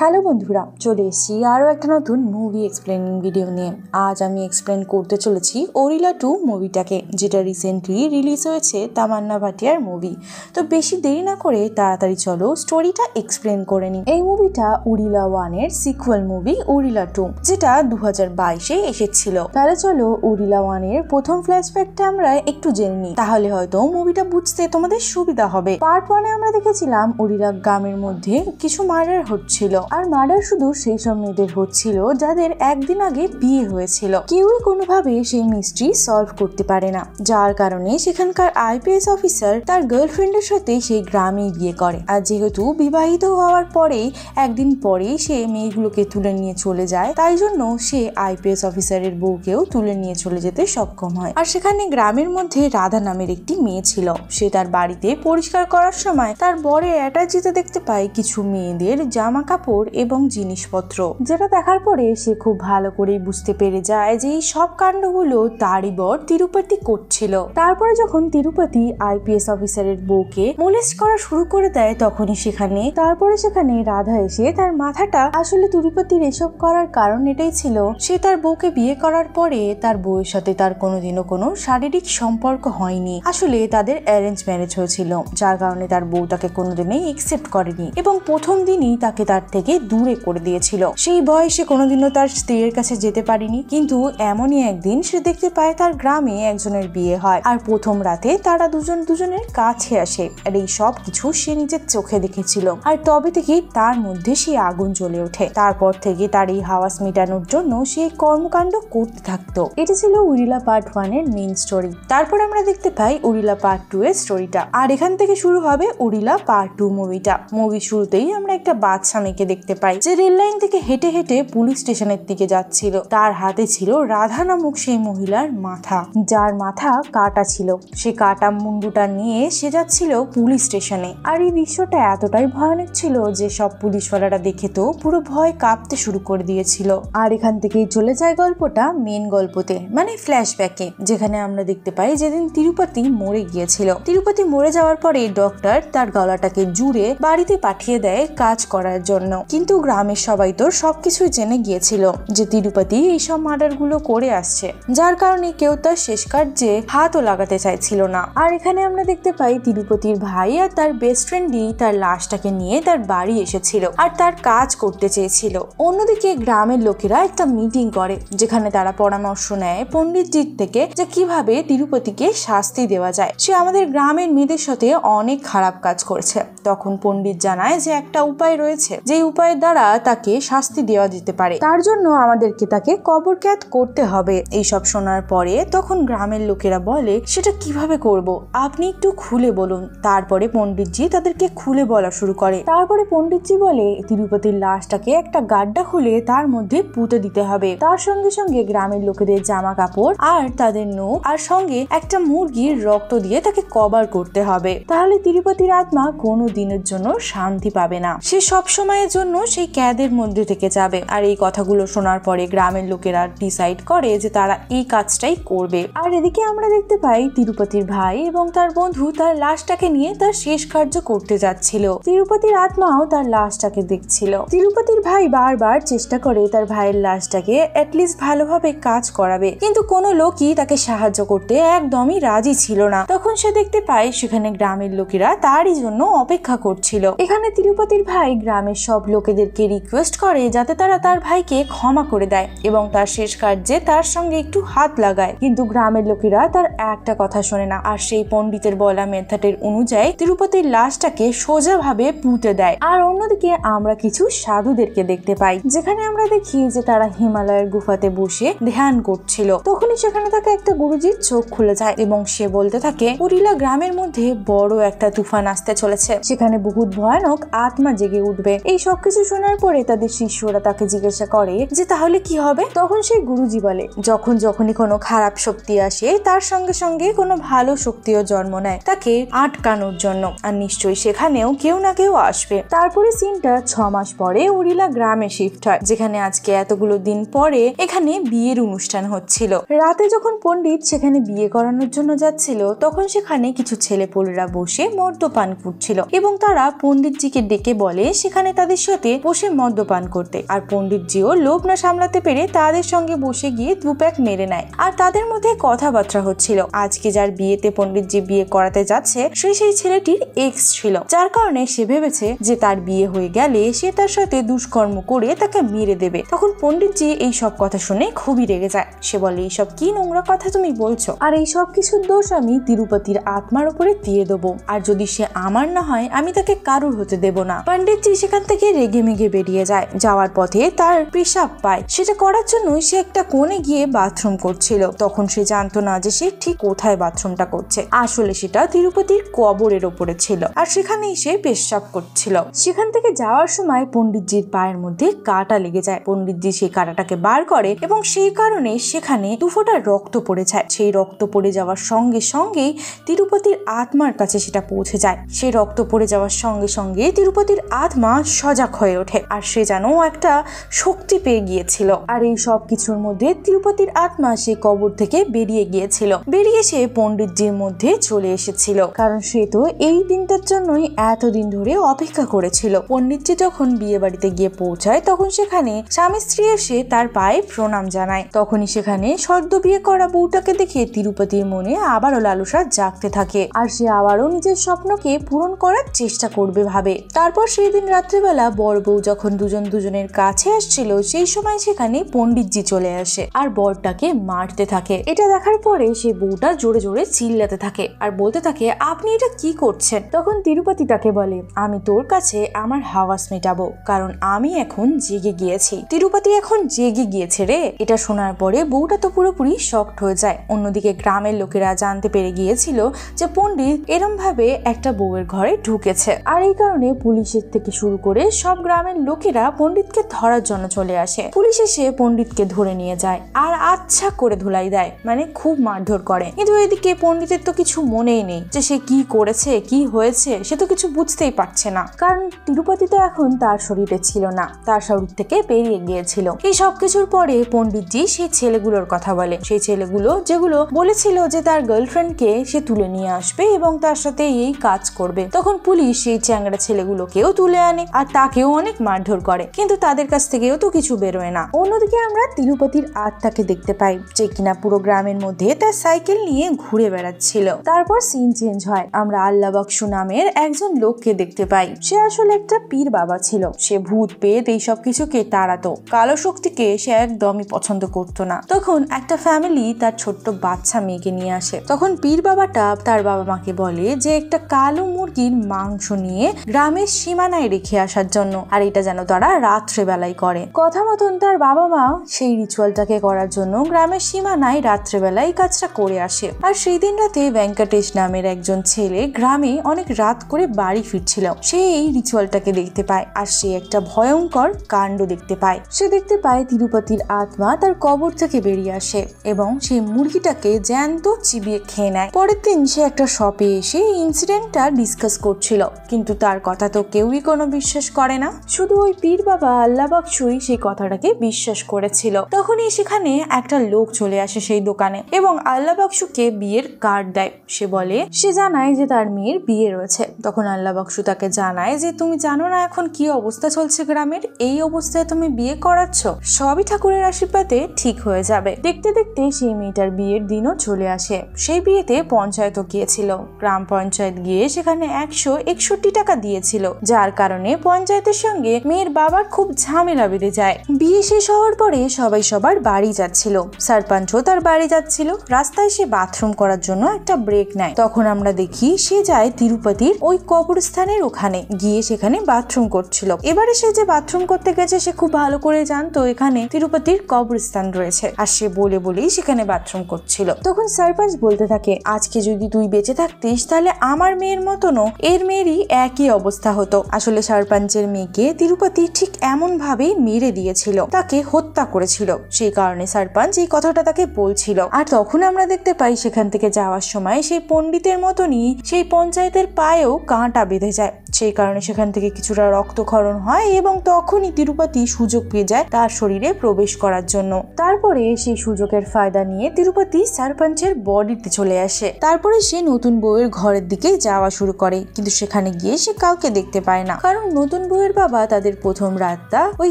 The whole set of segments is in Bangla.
হ্যালো বন্ধুরা, চলে এসেছি আরও একটা নতুন মুভি এক্সপ্লেনিং ভিডিও নিয়ে। আজ আমি এক্সপ্লেন করতে চলেছি ওরিলা 2 মুভিটাকে, যেটা রিসেন্টলি রিলিজ হয়েছে তামান্না ভাটিয়ার মুভি। তো বেশি দেরি না করে তাড়াতাড়ি চলো স্টোরিটা এক্সপ্লেন করে নিই। এই মুভিটা ওরিলা 1-এর সিকুয়েল মুভি ওরিলা 2, যেটা 2022-এ এসেছিল। তাহলে চলো ওরিলা 1-এর প্রথম ফ্ল্যাশব্যাকটা আমরা একটু জেনে নিই, তাহলে হয়তো মুভিটা বুঝতে তোমাদের সুবিধা হবে। পার্ট 1-এ আমরা দেখেছিলাম ওরিলা গ্রামের মধ্যে কিছু মার্ডার হচ্ছিল, আর মার্ডার শুধু সেই সব মেয়েদের হচ্ছিল যাদের একদিন আগে বিয়ে হয়েছিল। কেউই কোনোভাবে সেই মিস্ট্রি সলভ করতে পারে না, যার কারণে সেখানকার আইপিএস অফিসার তার গার্লফ্রেন্ডের সাথে সেই গ্রামেই বিয়ে করে। আর যেহেতু বিবাহিত হওয়ার পরেই একদিন পরেই সে মেয়েগুলোকে তুলে নিয়ে চলে যায়, তাই জন্য সে আইপিএস অফিসারের বউকেও তুলে নিয়ে চলে যেতে সক্ষম হয়। আর সেখানে গ্রামের মধ্যে রাধা নামের একটি মেয়ে ছিল। সে তার বাড়িতে পরিষ্কার করার সময় তার বরের অ্যাটাচিতে দেখতে পায় কিছু মেয়েদের জামা কাপড় এবং জিনিসপত্র, যেটা দেখার পরে সে খুব ভালো করেই বুঝতে পেরে যায় যে এই সব কাণ্ডগুলো তারই বর তিরুপতি করছিল। তারপরে যখন তিরুপতি আইপিএস অফিসারের বউকে মোলেস্ট করা শুরু করে দেয়, তখনই সেখানে রাধা এসে তার মাথাটা আসলে তিরুপতির এসব করার কারণ এটাই ছিল, সে তার বউকে বিয়ে করার পরে তার বউয়ের সাথে তার কোনোদিনও কোনো শারীরিক সম্পর্ক হয়নি। আসলে তাদের অ্যারেঞ্জ ম্যারেজ হয়েছিল, যার কারণে তার বউ তাকে কোনোদিনই একসেপ্ট করেনি এবং প্রথম দিনই তাকে তার থেকে দূরে করে দিয়েছিল। সেই ভয়ে সে কোনোদিনও তার স্ত্রীর কাছে যেতে পারেনি। কিন্তু এমনই একদিন সে দেখতে পায় তার গ্রামে একজনের বিয়ে হয়, আর প্রথম রাতে তারা দুজনের কাছে আসে। আর এই সব কিছু সে নিজের চোখে দেখেছিল, আর তবে থেকেই তার মধ্যে সেই আগুন জ্বলে ওঠে। তারপর থেকে তার এই হাওয়াস মেটানোর জন্য সে কর্মকাণ্ড করতে থাকতো। এটা ছিল উরিলা পার্ট 1-এর মেইন স্টোরি। তারপর আমরা দেখতে পাই উরিলা পার্ট 2-এর স্টোরিটা, আর এখান থেকে শুরু হবে উরিলা পার্ট 2 মুভিটা। মুভি শুরুতেই আমরা একটা বাচ্চা মেয়েকে দেখতে পাই যে রেল লাইন থেকে হেঁটে হেঁটে পুলিশ স্টেশনের দিকে যাচ্ছিল। তার হাতে ছিল রাধা নামক সেই মহিলার মাথা, যার মাথা কাটা ছিল। সে কাটা মুন্ডুটা নিয়ে সে যাচ্ছিল পুলিশ স্টেশনে। আর এই দৃশ্যটা এতটাই ভয়ানক ছিল যে সব পুলিশওয়ালারা দেখে তো পুরো ভয় কাঁপতে শুরু করে দিয়েছিল। আর এখান থেকেই চলে যায় গল্পটা মেন গল্পতে, মানে ফ্ল্যাশব্যাকে, যেখানে আমরা দেখতে পাই যেদিন তিরুপতি মরে গিয়েছিল। তিরুপতি মরে যাওয়ার পরে ডক্টর তার গলাটাকে জুড়ে বাড়িতে পাঠিয়ে দেয় কাজ করার জন্য। কিন্তু গ্রামের সবাই তো সবকিছুই জেনে গিয়েছিল যে তিরুপতি এইসব মার্ডার গুলো করে আসছে, যার কারণে কেউ তার শেষ কার্যে হাতও লাগাতে চাইছিল না। আর এখানে আমরা দেখতে পাই তিরুপতির ভাই আর তার বেস্ট ফ্রেন্ডই তার লাশটাকে নিয়ে তার বাড়ি এসেছিল আর তার কাজ করতে চেয়েছিল। অন্যদিকে গ্রামের লোকেরা একটা মিটিং করে, যেখানে তারা পরামর্শ নেয় পণ্ডিতজির থেকে যে কিভাবে তিরুপতিকে শাস্তি দেওয়া যায়। সে আমাদের গ্রামের মেয়েদের সাথে অনেক খারাপ কাজ করেছে। তখন পণ্ডিত জানায় যে একটা উপায় রয়েছে, যে উপায়ের দ্বারা তাকে শাস্তি দেওয়া যেতে পারে। তার জন্য আমাদেরকে তাকে কবরক্যাদ করতে হবে। এইসব শোনার পরে তখন গ্রামের লোকেরা বলে, সেটা কিভাবে করব, আপনি একটু খুলে বলুন। তারপরে পণ্ডিতজি তাদেরকে খুলে বলা শুরু করে। তারপরে পণ্ডিতজি বলে তিরুপতির লাশটাকে একটা গাড্ডা খুলে তার মধ্যে পুঁতে দিতে হবে। তার সঙ্গে সঙ্গে গ্রামের লোকেদের জামা কাপড় আর তাদের নখ আর সঙ্গে একটা মুরগির রক্ত দিয়ে তাকে কভার করতে হবে। তাহলে তিরুপতির আত্মা কোনো দিনের জন্য শান্তি পাবে না, সে সব সময়ের জন্য সেই ক্যাদের মধ্যে থেকে যাবে। আর এই কথাগুলো শোনার পরে গ্রামের লোকেরা ডিসাইড করে যে তারা এই কাজটাই করবে। আর এদিকে আমরা দেখতে পাই তিরুপতির ভাই এবং তার বন্ধু তার লাশটাকে নিয়ে তার শেষ কার্য করতে যাচ্ছিল। তিরুপতির আত্মাও তার লাশটাকে দেখছিল। তিরুপতির ভাই বারবার চেষ্টা করে তার ভাইয়ের লাশটাকে অ্যাটলিস্ট ভালোভাবে কাজ করাবে, কিন্তু কোনো লোকই তাকে সাহায্য করতে একদমই রাজি ছিল না। তখন সে দেখতে পায় সেখানে গ্রামের লোকেরা তারই জন্য অপেক্ষা করছিল। এখানে তিরুপতির ভাই গ্রামের সব লোকেদেরকে রিকোয়েস্ট করে যাতে তারা তার ভাইকে ক্ষমা করে দেয় এবং তার শেষ কার্যে তার সঙ্গে একটু হাত লাগায়। কিন্তু গ্রামের লোকেরা তার একটা কথা শোনে না, আর সেই পণ্ডিতের বলা মেথডের অনুযায়ী তিরুপতির লাশটাকে সোজাভাবে পুঁতে দেয়। আর অন্যদিকে আমরা কিছু সাধুদেরকে দেখতে পাই, যেখানে আমরা দেখি যে তারা হিমালয়ের গুফাতে বসে ধ্যান করছিল। তখনই সেখানে তাকে একটা গুরুজির চোখ খুলে যায় এবং সে বলতে থাকে উরিলা গ্রামের মধ্যে বড় একটা তুফান আসতে চলেছে, সেখানে বহুত ভয়ানক আত্মা জেগে উঠবে। এই সবকিছু শোনার পরে তাদের শিষ্যরা তাকে জিজ্ঞাসা করে যে তাহলে কি হবে। তখন সেই গুরুজি বলে, যখনই কোনো খারাপ শক্তি আসে তার সঙ্গে সঙ্গে কোনো ভালো শক্তিও জন্ম নেয় তাকে আটকানোর জন্য, আর নিশ্চয়ই সেখানেও কেউ না কেউ আসবে। তারপরে সিনটা 6 মাস পরে উরিলা গ্রামে শিফট হয়, যেখানে আজকে এতগুলো দিন পরে এখানে বিয়ের অনুষ্ঠান হচ্ছিল। রাতে যখন পণ্ডিত সেখানে বিয়ে করানোর জন্য যাচ্ছিল, তখন সেখানে কিছু ছেলেপুলেরা বসে মদ্যপান করছিল এবং তারা পণ্ডিতজিকে ডেকে বলে সেখানে তাদের সাথে বসে মদ্যপান করতে। আর পণ্ডিতজিও লোভ না সামলাতে পেরে তাদের সঙ্গে বসে গিয়ে 2 প্যাক মেরে নেয়। আর তাদের মধ্যে কথাবার্তা হচ্ছিল আজকে যার বিয়েতে পণ্ডিতজি বিয়ে করাতে যাচ্ছে সে সেই ছেলেটির এক্স ছিল, যার কারণে সে ভেবেছে যে তার বিয়ে হয়ে গেলে সে তার সাথে দুষ্কর্ম করে তাকে মেরে দেবে। তখন পণ্ডিতজি এই সব কথা শুনে খুবই রেগে যায়। সে বলে, এইসব কি নোংরা কথা তুমি বলছো, আর এই সব কিছুর দোষ আমি তিরুপতির আত্মার উপরে দিয়ে দেবো, আর যদি সে আমার না হয় আমি তাকে কারুর হতে দেব না। পণ্ডিতজি সেখান থেকে রেগে মেগে বেরিয়ে যায়। যাওয়ার পথে তার পেশাব পায়, সেটা করার জন্য সে একটা কোণে গিয়ে বাথরুম করছিল। তখন সে জানতো না যে সে ঠিক কোথায় বাথরুমটা করছে। আসলে সেটা তিরুপতির কবরের ওপরে ছিল, আর সেখানেই সে পেশাব করছিল। সেখান থেকে যাওয়ার সময় পণ্ডিতজির পায়ের মধ্যে কাঁটা লেগে যায়। পণ্ডিতজি সেই কাঁটাটাকে বার করে এবং সেই কারণে সেখানে 2 ফোঁটা রক্ত পড়ে যায়। সেই রক্ত পড়ে যাওয়ার সঙ্গে সঙ্গেই তিরুপতির আত্মার কাছে সেটা পৌঁছে যায়। সেই রক্ত পড়ে যাওয়ার সঙ্গে সঙ্গে তিরুপতির আত্মা সজাগ হয়ে ওঠে, আর সে যেন একটা শক্তি পেয়ে গিয়েছিল। আর এই সব কিছুর মধ্যে তিরুপতির আত্মা সেই কবর থেকে বেরিয়ে গিয়েছিল, বেরিয়ে সে পণ্ডিতজির মধ্যে চলে এসেছিল, কারণ সে তো এই দিনটার জন্যই এতদিন ধরে অপেক্ষা করেছিল। পণ্ডিতজি যখন বিয়ে বাড়িতে গিয়ে পৌঁছায় তখন সেখানে স্বামী স্ত্রী এসে তার পায়ে প্রণাম জানায়। তখনই সেখানে সদ্য বিয়ে করা বউটাকে দেখে তিরুপতির মনে আবারও লালসা জাগতে থাকে, আর সে আবারও নিজের স্বপ্নকে পূরণ করার চেষ্টা করবে ভাবে। তারপর সেই দিন রাত্রেবেলা বড় বউ যখন দুজন দুজনের কাছে আসছিল সেই সময় সেখানে পণ্ডিতজি চলে আসে আর বরটাকে মারতে থাকে। এটা দেখার পরে সে বউটা জোরে জোরে চিল্লাতে থাকে আর বলতে থাকে, আপনি এটা কি করছেন? তখন তিরুপতি তাকে বলে, আমি তোর কাছে আমার হাওয়াস মেটাবো, কারণ আমি এখন জেগে গিয়েছি। তিরুপতি এখন জেগে গিয়েছে রে। এটা শোনার পরে বউটা তো পুরোপুরি শকড হয়ে যায়। অন্যদিকে গ্রামের লোকেরা জানতে পেরে গিয়েছিল যে পণ্ডিত এরম ভাবে একটা বউয়ের ঘরে ঢুকেছে, আর এই কারণে পুলিশের থেকে শুরু করে সব গ্রামের লোকেরা পণ্ডিতকে ধরার জন্য চলে আসে। পুলিশ এসে পণ্ডিতকে ধরে নিয়ে যায় আর আচ্ছা করে ধুলাই দেয়, মানে খুব মারধর করে। কিন্তু এদিকে পণ্ডিতের তো কিছু মনেই নেই যে সে কি করেছে, কি হয়েছে, সে তো কিছু বুঝতেই পারছে না, কারণ তিরুপতি তো এখন তার শরীরে ছিল না, তার শরীর থেকে বেরিয়ে গিয়েছিল। এই সব কিছুর পরে পণ্ডিতজি সেই ছেলেগুলোর কথা বলে, সেই ছেলেগুলো যেগুলো বলেছিল যে তার গার্লফ্রেন্ডকে সে তুলে নিয়ে আসবে এবং তার সাথে এই কাজ করবে। তখন পুলিশ সেই চ্যাংড়া ছেলেগুলোকেও তুলে আনে আর তাকেও অনেক মারধর করে, কিন্তু তাদের কাছ থেকেও তো কিছু বেরোয় না। অন্যদিকে আমরা তিরুপতির আত্মাকে দেখতে পাই, যে কিনা পুরো গ্রামের মধ্যে তার সাইকেল নিয়ে ঘুরে বেড়াচ্ছিল। তারপর সিন চেঞ্জ হয়, আমরা আল্লাহ বকশু নামের একজন লোককে দেখতে পাই। সে আসলে একটা পীর বাবা ছিল। সে ভূত পেত এইসব কিছুকে তাড়াতো, কালো শক্তিকে সে একদমই পছন্দ করতো না। তখন একটা ফ্যামিলি তার ছোট্ট বাচ্চা মেয়েকে নিয়ে আসে। তখন পীর বাবাটা তার বাবা মাকে বলে যে একটা কালো মুরগির মাংস নিয়ে গ্রামের সীমানায় রেখে আসার জন্য, আর এটা যেন তারা রাত্রে বেলায় করে। কথা মতন তার বাবা মা সেই রিচুয়ালটাকে করার জন্য গ্রামের সীমানায় রাত্রেবেলায় কাজটা করে আসে। আর সেই দিন রাতে ভেঙ্কটেশ নামের একজন ছেলে গ্রামে অনেক রাত করে বাড়ি ফিরছিল। সে এই রিচুয়ালটাকে দেখতে পায় আর সে একটা ভয়ঙ্কর কাণ্ড দেখতে পায়। সে দেখতে পায় তিরুপতির আত্মা তার কবর থেকে বেরিয়ে আসে এবং সেই মুরগিটাকে জ্যান্ত চিবিয়ে খেয়ে নেয়। পরের দিন সে একটা শপে এসে ইনসিডেন্টটা ডিসকাস করছিল, কিন্তু তার কথা তো কেউই কোনো বিশ্বাস করে না, শুধু ওই পীর বাবা আল্লাহ বকশুই সেই কথাটাকে বিশ্বাস করেছিল। তখনই সেখানে একটা লোক চলে আসে সেই দোকানে এবং আল্লাহ বকশুকে বিয়ের কার্ড দেয়। সে বলে, সে জানায় যে তার মেয়ের বিয়ে রয়েছে। তখন আল্লাহ বকশু তাকে জানায় যে তুমি জানো না এখন কি অবস্থা চলছে গ্রামের, এই অবস্থায় তুমি বিয়ে করাচ্ছ, সবই ঠাকুরের আশীর্বাদে ঠিক হয়ে যাবে। দেখতে দেখতে সেই মেয়েটার বিয়ের দিনও চলে আসে। সেই বিয়েতে পঞ্চায়েতও গিয়েছিল। গ্রাম পঞ্চায়েত গিয়ে সেখানে 161 টাকা দিয়েছিল, যার কারণে পঞ্চায়েতের সঙ্গে মেয়ের বাবার খুব ঝামেলা বেঁধে যায়। বিয়ে শেষ হওয়ার পরে সবাই সবার বাড়ি যাচ্ছিল। সারপঞ্চও তার বাড়ি যাচ্ছিল। রাস্তায় সে বাথরুম করার জন্য একটা ব্রেক নেয়। তখন আমরা দেখি সে যায় তিরুপতির ওই কবরস্থানের ওখানে গিয়ে সেখানে বাথরুম করছিল। এবারে সে যে বাথরুম করতে গেছে সে খুব ভালো করে জানতো এখানে তিরুপতির কবরস্থান রয়েছে, আর সে বলেই সেখানে বাথরুম করছিল। তখন সারপঞ্চ বলতে থাকে, আজকে যদি তুই বেঁচে থাকতিস তাহলে আমার মেয়ের মতনও এর মেয়েরই একই অবস্থা হতো। আসলে সারপঞ্চের মেয়েকে তিরুপতি ঠিক এমন ভাবেই মেরে দিয়েছিল, তাকে হত্যা করেছিল। সেই কারণে সারপঞ্চ এই কথাটা তাকে বলছিল। আর তখন আমরা দেখতে পাই সেখান থেকে যাওয়ার সময় সেই পণ্ডিতের মতনই সেই পঞ্চায়েতের পায়েও কাঁটা বেঁধে যায়। সেই কারণে সেখান থেকে কিছুটা রক্তক্ষরণ হয় এবং তখনই তিরুপতি সুযোগ পেয়ে যায় তার শরীরে প্রবেশ করার জন্য। তারপরে সেই সুযোগের ফায়দা নিয়ে তিরুপতি সারপঞ্চের বডিতে চলে আসে। তারপরে সে নতুন বউয়ের ঘরের দিকে যাওয়া শুরু করে, কিন্তু সেখানে গিয়ে সে কাউকে দেখতে পায় না, কারণ নতুন বউয়ের বাবা তাদের প্রথম রাতটা ওই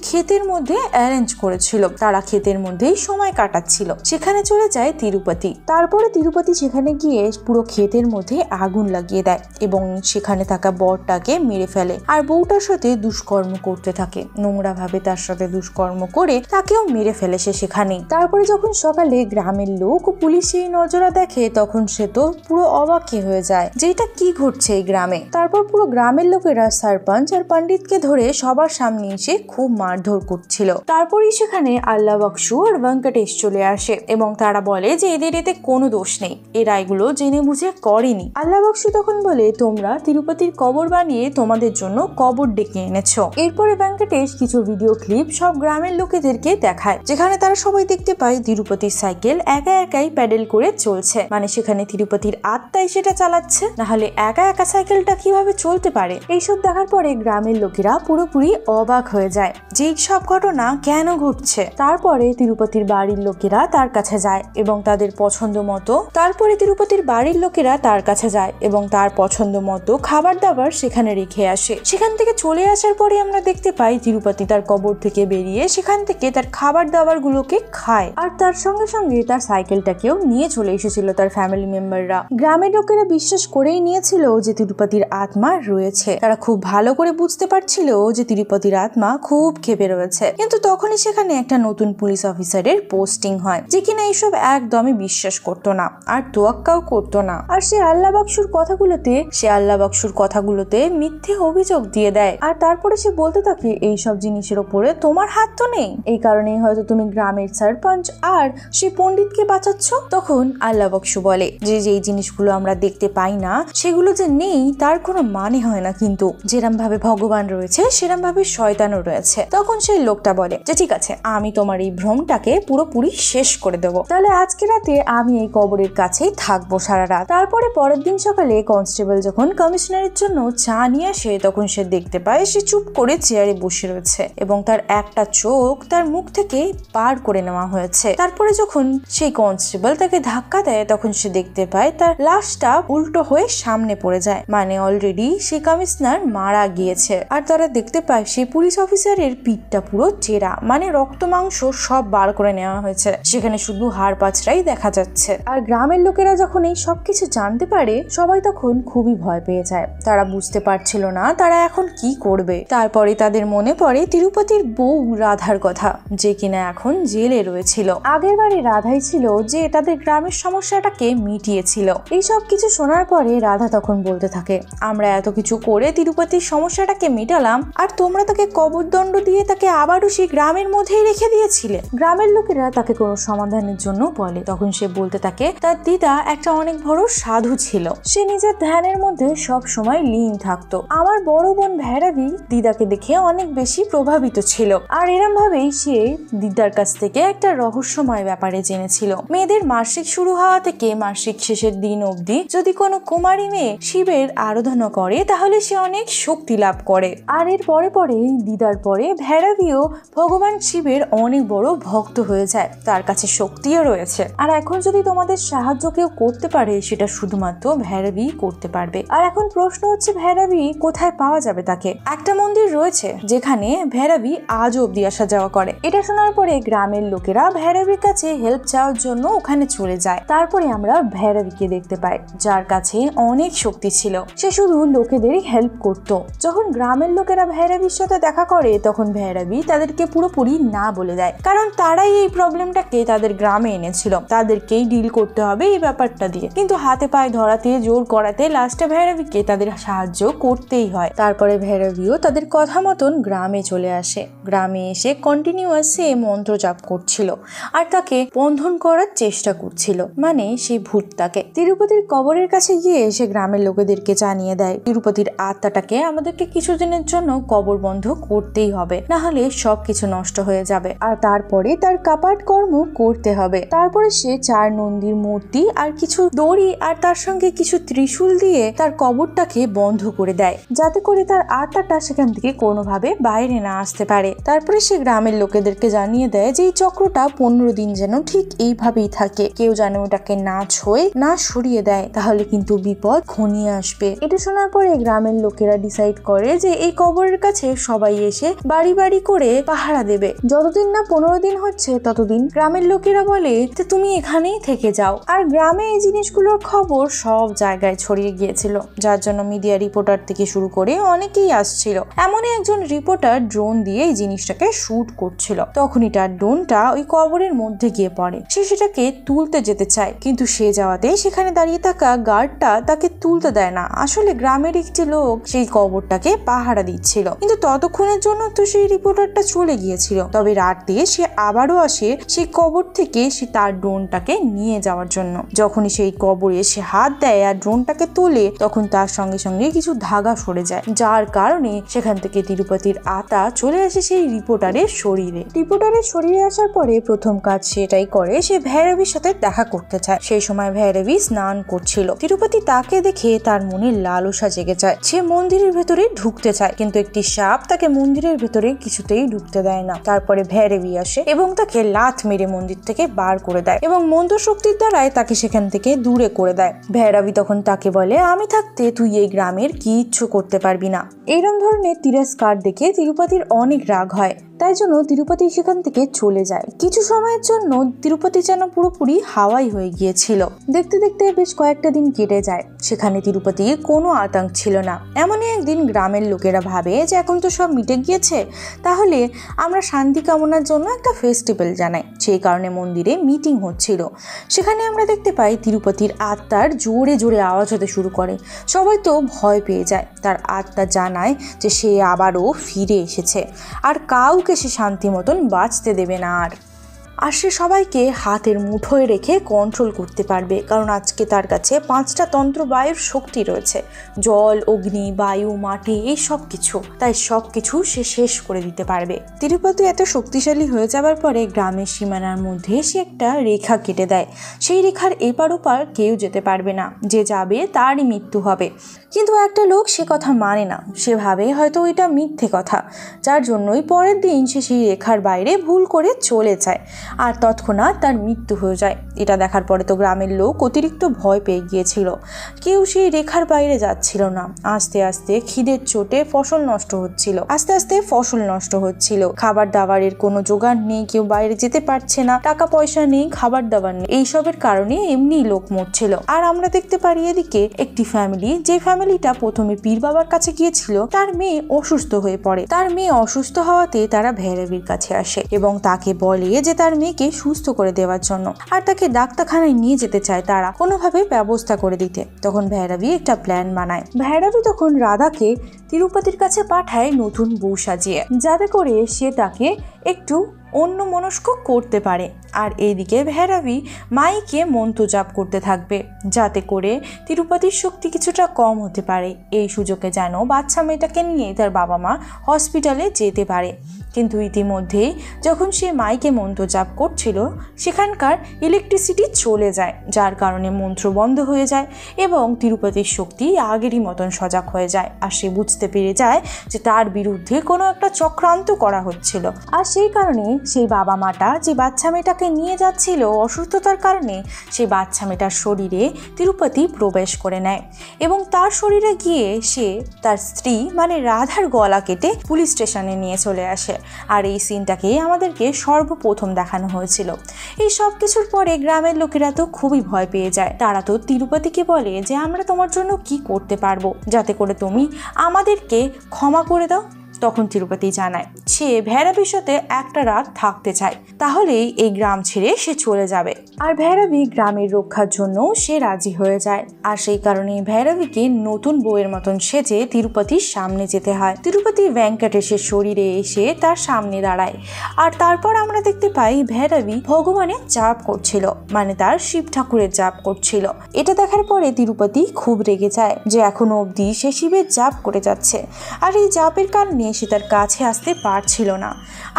ক্ষেতের মধ্যে অ্যারেঞ্জ করেছিল। তারা ক্ষেতের মধ্যেই সময় কাটাচ্ছিল। সেখানে চলে যায় তিরুপতি। তারপরে তিরুপতি সেখানে গিয়ে পুরো ক্ষেতের মধ্যে আগুন লাগিয়ে দেয় এবং সেখানে থাকা বরটাকে মেরে ফেলে আর বউটার সাথে দুষ্কর্ম করতে থাকে। নোংরা ভাবে তার সাথে দুষ্কর্ম করে তাকেও মেরে ফেলে সে সেখানেই। তারপরে যখন সকালে গ্রামের লোক ও পুলিশ এই নজরা দেখে তখন সে তো পুরো অবাক হয়ে যায় যে এটা কি ঘটছে এই গ্রামে। তারপর পুরো গ্রামের লোকেরা সরপঞ্চ আর পণ্ডিতকে ধরে সবার সামনে এসে খুব মারধর করছিল। তারপরই সেখানে আল্লাহ বকশু আর ভেঙ্কটেশ চলে আসে এবং তারা বলে যে এদের এতে কোনো দোষ নেই, এরা এগুলো জেনে বুঝে করেনি। আল্লাহ বকশু তখন বলে তোমরা তিরুপতির কবর বানিয়ে তোমাদের জন্য কবর ডেকে এনেছো। এরপরে ভেঙ্কটেশ কিছু ভিডিও ক্লিপ সব গ্রামের লোকেদেরকে দেখায় যেখানে তারা সবাই দেখতে পায় তিরুপতির সাইকেল একা একাই প্যাডেল করে চলছে, মানে সেখানে তিরুপতির আত্মাই সেটা চালাচ্ছে, না হলে একা একা সাইকেলটা কিভাবে চলতে পারে। এইসব দেখার পরে গ্রামের লোকেরা পুরোপুরি অবাক হয়ে যায় যে সব ঘটনা কেন ঘটছে। তারপরে তিরুপতির বাড়ির লোকেরা তার কাছে যায় এবং তাদের পছন্দ মতো তার পছন্দ মতো খাবার দাবার সেখানে রেখে আসে। সেখান থেকে চলে আসার পরে আমরা দেখতে পাই তিরুপতি তার কবর থেকে বেরিয়ে সেখান থেকে তার খাবার দাবার গুলোকে খায় আর তার সঙ্গে সঙ্গে তার সাইকেলটাকেও নিয়ে চলে এসেছিল তার ফ্যামিলি মেম্বাররা। গ্রামের লোকেরা বিশ্বাস করেই নিয়েছিল যে তিরুপতির আত্মা রয়েছে। তারা খুব ভালো করে বুঝতে পারছিল যে তিরুপতির আত্মা খুব ক্ষেপে রয়েছে। কিন্তু তখনই সেখানে একটা নতুন পুলিশ অফিসারের পোস্টিং হয় যে কিনা এইসব একদমই বিশ্বাস করতো না আর তোয়াক্কাও করতো না। আর সে আল্লাহ বকশুর কথাগুলোতে মিথ্যে অভিযোগ দিয়ে দেয় আর তারপরে সে বলতে থাকে এইসব জিনিসের ওপরে তোমার হাত তো নেই, এই কারণেই হয়তো তুমি গ্রামের সরপঞ্চ আর সেই পণ্ডিতকে বাঁচাচ্ছ। তখন আল্লাহ বকশু বলে যে যেই জিনিসগুলো আমরা দেখতে পাই না সেগুলো যে নেই তার কোনো মানে হয় না, কিন্তু যেরম ভাবে ভগবান রয়েছে সেরম ভাবে শয়তানও রয়েছে। তখন সেই লোকটা বলে যে ঠিক আছে, আমি তোমার এই ভ্রমটাকে পুরোপুরি শেষ করে দেবো, তাহলে আজকে রাতে আমি এই কবরের কাছেই থাকবো সারা রাত। তারপরে পরের দিন সকালে কনস্টেবল যখন কমিশনারের জন্য চা নিয়ে আসে তখন সে দেখতে পায় সে চুপ করে চেয়ারে বসে রয়েছে এবং তার একটা চোখ তার মুখ থেকে বার করে নেওয়া হয়েছে। তারপরে যখন সেই কনস্টেবল তাকে ধাক্কা দেয় তখন সে দেখতে পায় তার লাশটা উল্টো হয়ে সামনে পড়ে যায়, মানে অলরেডি সেই কমিশনার মারা গিয়েছে। আর তারা দেখতে পায় সেই পুলিশ অফিসারের পিঠটা পুরো চেরা, মানে রক্ত মাংস সব বার করে নেওয়া হয়েছে, সেখানে শুধু হাড় পাঁচড়াই দেখা যাচ্ছে। আর গ্রামের লোকেরা যখন এই সবকিছু জানতে পারে সবাই তখন খুবই ভয় পেয়ে যায়। তারা বুঝতে পারছিল না তারা এখন কি করবে। তারপরে তাদের মনে পড়ে তিরুপতির বউ রাধার কথা, যে কিনা এখন জেলে রয়েছিল। আগের বারে রাধাই ছিল যে তাদের গ্রামের সমস্যাটাকে মিটিয়েছিল। এই সব কিছু শোনার পরে রাধা তখন বলতে থাকে আমরা এত কিছু করে তিরুপতির সমস্যাটাকে মিটালাম আর তোমরা তাকে কবরদণ্ড দিয়ে তাকে আবারও সেই গ্রামের মধ্যেই রেখে দিয়েছিলে। গ্রামের লোকেরা তাকে কোনো সমাধানের জন্য বলে। তখন সে বলতে থাকে তার দিদা একটা অনেক বড় সাধু ছিল, সে নিজের ধ্যানের মধ্যে সব সময় লীন থাকতো। আমার বড় বোন ভৈরবী দিদাকে দেখে অনেক বেশি প্রভাবিত ছিল আর এরম ভাবেই সে দিদার কাছ থেকে একটা রহস্যময় ব্যাপারে জেনেছিল। মেয়েদের মাসিক শুরু হওয়া থেকে মাসিক শেষের দিন অবধি যদি কোনো কুমারী মেয়ে শিবের আরাধনা করে তাহলে সে অনেক শক্তি লাভ করে। আর এর পরে পরে দিদার পরে ভৈরবীও ভগবান শিবের অনেক বড় ভক্ত হয়ে যায়, তার কাছে শক্তিও রয়েছে। আর এখন যদি তোমাদের সাহায্য কেউ করতে পারে সেটা শুধুমাত্র ভৈরবী করতে পারবে। আর এখন প্রশ্ন হচ্ছে ভৈরবী কোথায় পাওয়া যাবে তাকে? একটা মন্দির রয়েছে যেখানে ভৈরবী আজও অব্দি আসা যাওয়া করে। এটা শোনার পরে গ্রামের লোকেরা ভৈরবীর কাছে হেল্প চাওয়ার জন্য ওখানে চলে যায়। তারপরে আমরা ভৈরবীকে দেখতে পাই যার কাছে অনেক শক্তি ছিল, সে শুধু লোকেদেরই হেল্প করত। যখন গ্রামের লোকেরা ভৈরবীর সাথে দেখা করে তখন ভৈরবী তাদেরকে পুরোপুরি না বলে দেয়, কারণ তারাই এই প্রবলেমটাকে তাদের গ্রামে এনেছিল, তাদেরকেই ডিল করতে হবে এই ব্যাপারটা দিয়ে। কিন্তু হাতে পায়ে ধরাতে জোর করাতে লাস্টে ভৈরবীকে তাদের সাহায্য করতেই হয়। তারপরে ভৈরবীও তাদের কথা মতন গ্রামে চলে আসে। গ্রামে এসে কন্টিনিউয়াস সে মন্ত্র জাপ করছিল আর তাকে বন্ধন করার চেষ্টা করছিল, মানে সেই ভূতটাকে। তিরুপতির কবরের কাছে গিয়ে সে গ্রামের লোকেদেরকে জানিয়ে দেয় তিরুপতির আত্মাটাকে আমাদেরকে কিছুদিনের জন্য কবর বন্ধ করতেই হবে, না হলে সবকিছু নষ্ট হয়ে যাবে। আর তারপরে তার কাপাট কর্ম করতে হবে। তারপরে সে 4 নন্দীর মূর্তি আর কিছু দড়ি আর তার সঙ্গে কিছু ত্রিশূল দিয়ে তার কবরটাকে বন্ধ করে দেয়, যাতে করে তার আত্মাটা সেখান থেকে কোনোভাবে বাইরে না আসতে পারে। তারপরে সে গ্রামের লোকেদেরকে জানিয়ে দেয় যে এই চক্রটা 15 দিন যেন ঠিক এইভাবেই থাকে, কেউ যেন ওটাকে না ছুঁয়ে না সরিয়ে দেয়, তাহলে কিন্তু বিপদ ঘনিয়ে আসবে। এটা শোনার পরে গ্রামের লোকেরা ডিসাইড করে যে এই কবরের কাছে সবাই এসে বাড়ি বাড়ি করে পাহারা দেবে। যতদিন না 15 দিন হচ্ছে ততদিন গ্রামের লোকেরা বলে যে তুমি এখানেই থেকে যাও। আর গ্রামে এই জিনিসগুলোর খবর সব জায়গায় ছড়িয়ে গিয়েছিল, যার জন্য মিডিয়া রিপোর্টার থেকে শুরু করে অনেকেই আসছিল। এমনই একজন রিপোর্টার ড্রোন দিয়ে এই জিনিসটাকে শুট করছিল। তখনই তার ড্রোনটা ওই কবরের মধ্যে গিয়ে পড়ে। সে সেটাকে তুলতে যেতে চায়, কিন্তু সে যাওয়াতে সেখানে দাঁড়িয়ে থাকা গার্ডটা তাকে তুলতে দেয় না। আসলে গ্রামের একটি লোক সেই কবরটাকে পাহারা দিচ্ছিল, কিন্তু ততক্ষণের জন্য তো সেই রিপোর্টারটা চলে গিয়েছিল। তবে রাত দিয়ে সে আবারও আসে সেই কবর থেকে সে তার ড্রোনটাকে নিয়ে যাওয়ার জন্য। যখনই সেই কবরে সে হাত দেয় আর ড্রোনটাকে তোলে, তখন তার সঙ্গে সঙ্গে কিছু ধাগা সরে যায়, যার কারণে সেখান থেকে তিরুপতির আত্মা চলে আসে সেই রিপোর্টারের শরীরে। রিপোর্টারের শরীরে আসার পরে প্রথম কাজ সেটাই করে, সে ভৈরবীর সাথে দেখা করতে চায়। সেই সময় ভৈরবী স্নান করছিল। তিরুপতি তাকে দেখে তার মনে লালসা জেগে যায়। সে মন্দিরের ভেতরে ঢুকতে চায়, কিন্তু একটি সাপ তাকে মন্দিরের ভেতরে কিছুতেই ঢুকতে দেয় না। তারপরে ভৈরবী আসে এবং তাকে লাথ মেরে মন্দির থেকে বার করে দেয় এবং মন্ত্র শক্তির দ্বারাই তাকে সেখান থেকে দূরে করে দেয়। ভৈরবী তখন তাকে বলে, আমি থাকতে তুই এই গ্রামের কিচ্ছু করতে পারবি না। এইরকম ধরনের তিরস্কার দেখে তিরুপতির অনেক রাগ হয়। তাই জন্য তিরুপতি সেখান থেকে চলে যায়। কিছু সময়ের জন্য তিরুপতি যেন পুরোপুরি হাওয়াই হয়ে গিয়েছিল। দেখতে দেখতে বেশ কয়েকটা দিন কেটে যায়। সেখানে তিরুপতির কোনো আতঙ্ক ছিল না। এমনই একদিন গ্রামের লোকেরা ভাবে যে এখন তো সব মিটে গিয়েছে, তাহলে আমরা শান্তি কামনার জন্য একটা ফেস্টিভ্যাল জানাই। সেই কারণে মন্দিরে মিটিং হচ্ছিল। সেখানে আমরা দেখতে পাই তিরুপতির আত্মার জোরে জোরে আওয়াজ হতে শুরু করে। সবাই তো ভয় পেয়ে যায়। তার আত্মা জানায় যে সে আবারও ফিরে এসেছে আর কাউকে সে শান্তি মতন বাঁচতে দেবে না। আর সে সবাইকে হাতের মুঠোয় রেখে কন্ট্রোল করতে পারবে, কারণ আজকে তার কাছে 5টা তন্ত্র বায়ুর শক্তি রয়েছে, জল, অগ্নি, বায়ু, মাটি, এই সব কিছু। তাই সব কিছু সে শেষ করে দিতে পারবে। তিরুপতি এত শক্তিশালী হয়ে যাবার পরে গ্রামের সীমানার মধ্যে সে একটা রেখা কেটে দেয়। সেই রেখার এপার ওপার কেউ যেতে পারবে না, যে যাবে তারই মৃত্যু হবে। কিন্তু একটা লোক সে কথা মানে না। সে ভাবে হয়তো ওইটা মিথ্যে কথা, যার জন্যই পরের দিন সে সেই রেখার বাইরে ভুল করে চলে যায় আর তৎক্ষণাৎ তার মৃত্যু হয়ে যায়। এটা দেখার পরে তো গ্রামের লোক অতিরিক্ত ভয় পেয়ে গিয়েছিল। কেউ সেই রেখার বাইরে যাচ্ছিল না। আস্তে আস্তে খিদের চোটে ফসল নষ্ট হচ্ছিল। খাবার দাবারের কোনো জোগাড় নেই, কেউ বাইরে যেতে পারছে না, টাকা পয়সা নেই, খাবার দাবার নেই। এইসবের কারণে এমনি লোক মরছিল। আর আমরা দেখতে পারি এদিকে একটি ফ্যামিলি, যে ফ্যামিলিটা প্রথমে পীর বাবার কাছে গিয়েছিল, তার মেয়ে অসুস্থ হয়ে পড়ে। তার মেয়ে অসুস্থ হওয়াতে তারা ভৈরবীর কাছে আসে এবং তাকে বলে যে তার মেয়েকে সুস্থ করে দেওয়ার জন্য, আর তাকে ডাক্তারখানায় নিয়ে যেতে চায় তারা কোনোভাবে ব্যবস্থা করে দিতে। তখন ভৈরবী একটা প্ল্যান বানায়। ভৈরবী তখন রাধাকে তিরুপতির কাছে পাঠায় নতুন বউ সাজিয়ে, যাতে করে সে তাকে একটু অন্যমনস্ক করতে পারে। আর এইদিকে ভৈরবী মাইকে মন্ত্র জাপ করতে থাকবে, যাতে করে তিরুপতির শক্তি কিছুটা কম হতে পারে। এই সুযোগে যেন বাচ্চা মেয়েটাকে নিয়ে তার বাবা মা হসপিটালে যেতে পারে। কিন্তু ইতিমধ্যেই যখন সে মাইকে মন্ত্র জাপ করছিল, সেখানকার ইলেকট্রিসিটি চলে যায়, যার কারণে মন্ত্র বন্ধ হয়ে যায় এবং তিরুপতির শক্তি আগেরই মতন সজাগ হয়ে যায়। আর সে বুঝতে পেরে যায় যে তার বিরুদ্ধে কোনো একটা চক্রান্ত করা হচ্ছিল। আর সেই কারণে সেই বাবা মাটা যে বাচ্চা মেয়েটাকে নিয়ে যাচ্ছিল অসুস্থতার কারণে, সেই বাচ্চা মেয়েটার শরীরে তিরুপতি প্রবেশ করে নেয় এবং তার শরীরে গিয়ে সে তার স্ত্রী মানে রাধার গলা কেটে পুলিশ স্টেশনে নিয়ে চলে আসে। আর এই সিনটাকে আমাদেরকে সর্বপ্রথম দেখানো হয়েছিল। এই সব কিছুর পরে গ্রামের লোকেরা তো খুবই ভয় পেয়ে যায়। তারা তো তিরুপতিকে বলে যে আমরা তোমার জন্য কি করতে পারবো, যাতে করে তুমি আমাদেরকে ক্ষমা করে দাও। তখন তিরুপতি জানায় সে ভৈরবীর সাথে একটা রাত থাকতে চায়, তাহলেই এই গ্রাম ছেড়ে সে চলে যাবে। আর ভৈরবী গ্রামের রক্ষার জন্য সে রাজি হয়ে যায়। আর সেই কারণে ভৈরবীকে নতুন বউয়ের মতন সেজে তিরুপতির সামনে যেতে হয়। তিরুপতি ভেঙ্কটেশের শরীরে এসে তার সামনে দাঁড়ায়। আর তারপর আমরা দেখতে পাই ভৈরবী ভগবানের জাপ করছিল, মানে তার শিব ঠাকুরের জাপ করছিল। এটা দেখার পরে তিরুপতি খুব রেগে যায় যে এখনো অবধি সে শিবের জাপ করে যাচ্ছে। আর এই জাপের কারণে সে তার কাছে আসতে পারছিল না।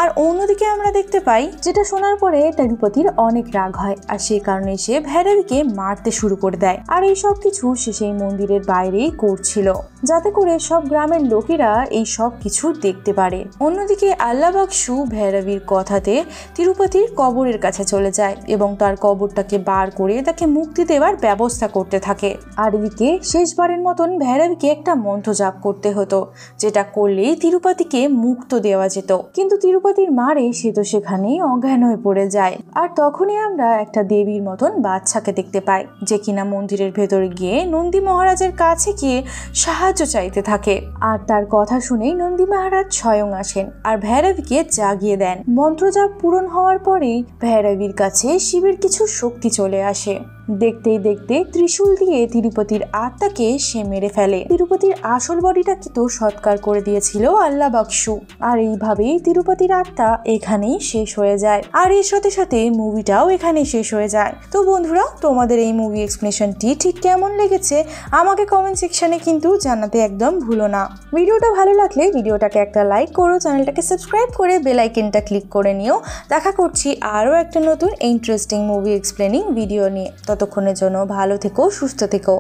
আর অন্যদিকে আমরা দেখতে পাই যেটা শোনার পরে তিরুপতির অনেক রাগ হয়, আর সেই কারণে সে ভৈরবীকে মারতে শুরু করে দেয়। আর এই সব কিছু সে সেই মন্দিরের বাইরেই করছিল, যাতে করে সব গ্রামের লোকেরা এই সব কিছু দেখতে পারে। অন্যদিকে আল্লাহ বাকসু ভৈরবীর কথাতে তিরুপতির কবরের কাছে চলে যায় এবং তার কবরটাকে বার করে তাকে মুক্তি দেওয়ার ব্যবস্থা করতে থাকে। আর এদিকে শেষবারের মতন ভৈরবীকে একটা মন্ত্র জাপ করতে হতো, যেটা করলেই তিরুপতিকে মুক্ত দেওয়া যেত। কিন্তু তিরুপতির মারে সে তো সেখানেই অজ্ঞান হয়ে পড়ে যায়। আর তখনই আমরা একটা দেবীর মতন বাচ্চাকে দেখতে পাই, যে কিনা মন্দিরের ভেতরে গিয়ে নন্দী মহারাজের কাছে গিয়ে সাহায্য চাইতে থাকে। আর তার কথা শুনেই নন্দী মহারাজ স্বয়ং আসেন আর ভৈরবীকে জাগিয়ে দেন। মন্ত্রজাপ পূরণ হওয়ার পরেই ভৈরবীর কাছে শিবের কিছু শক্তি চলে আসে। দেখতেই দেখতে ত্রিশূল দিয়ে তিরুপতির আত্মাকে সে মেরে ফেলে। তিরুপতির আসল বডিটাকে তো সৎকার করে দিয়েছিল আল্লাহ বাকসু। আর এইভাবেই তিরুপতির আত্মা এখানেই শেষ হয়ে যায়, আর এর সাথে সাথে মুভিটাও এখানে শেষ হয়ে যায়। তো বন্ধুরা, তোমাদের এই মুভি এক্সপ্লেনেশনটি ঠিক কেমন লেগেছে আমাকে কমেন্ট সেকশনে কিন্তু জানাতে একদম ভুলো না। ভিডিওটা ভালো লাগলে ভিডিওটাকে একটা লাইক করো, চ্যানেলটাকে সাবস্ক্রাইব করে বেল আইকনটা ক্লিক করে নিও। দেখা করছি আরও একটা নতুন ইন্টারেস্টিং মুভি এক্সপ্লেনিং ভিডিও নিয়ে। ততক্ষণের জন্য ভালো থেকো, সুস্থ থেকো।